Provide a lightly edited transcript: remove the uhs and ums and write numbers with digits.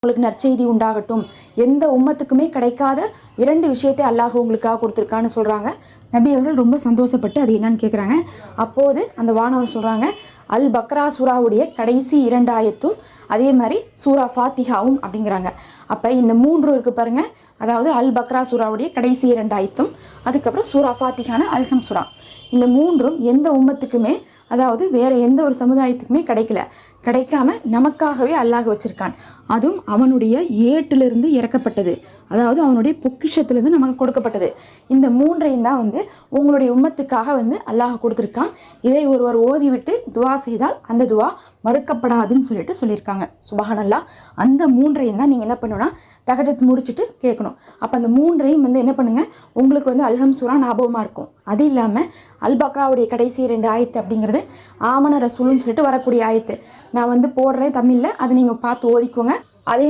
உங்களுக்கு நற்செய்தி உண்டாகட்டும். எந்த உம்மத்துக்குமே கிடைக்காத 2 விஷயத்தை அல்லாஹ் உங்களுக்காக கொடுத்துருக்கான்னு சொல்கிறாங்க. நபி அவர்கள் ரொம்ப சந்தோஷப்பட்டு அது என்னன்னு கேட்குறாங்க. அப்போது அந்த வானவர் சொல்கிறாங்க, அல் பக்ரா சூராவுடைய கடைசி 2 ஆயத்தும் அதே மாதிரி சூரா ஃபாத்திஹாவும் அப்படிங்கிறாங்க. அப்போ இந்த 3 இருக்குது பாருங்கள். அதாவது அல் பக்ரா சூராவுடைய கடைசி 2 ஆயத்தும் அதுக்கப்புறம் சூரா ஃபாத்திஹான அல்ஹம் சூரா. இந்த 3ம் எந்த உம்மத்துக்குமே, அதாவது வேறு எந்த ஒரு சமுதாயத்துக்குமே கிடைக்காம நமக்காகவே அல்லாஹ் வச்சிருக்கான். அதுவும் அவனுடைய ஏட்டிலிருந்து இறக்கப்பட்டது, அதாவது அவனுடைய பொக்கிஷத்திலிருந்து நமக்கு கொடுக்கப்பட்டது. இந்த 3ஐயும் தான் உங்களுடைய உம்மத்துக்காக அல்லாஹ் கொடுத்துருக்கான். இதை ஒருவர் ஓதிவிட்டு துவா செய்தால் அந்த துவா மறுக்கப்படாதுன்னு சொல்லியிருக்காங்க. சுபஹானல்லாஹ். அந்த 3ஐயும் தான் நீங்கள் என்ன பண்ணணும்னா தஹஜ்ஜத் முடிச்சுட்டு கேட்கணும். அப்போ அந்த 3ஐயும் என்ன பண்ணுங்க, உங்களுக்கு அல்ஹம் சூரா ஞாபகமாக இருக்கும். அது இல்லாமல் அல் பக்ராவுடைய கடைசி 2 ஆயத்து அப்படிங்கிறது ஆமன ரசூலுன்னு வரக்கூடிய ஆயத்து. நான் போடுறேன் தமிழில், அதை நீங்கள் பார்த்து ஓதிக்கோங்க. அதே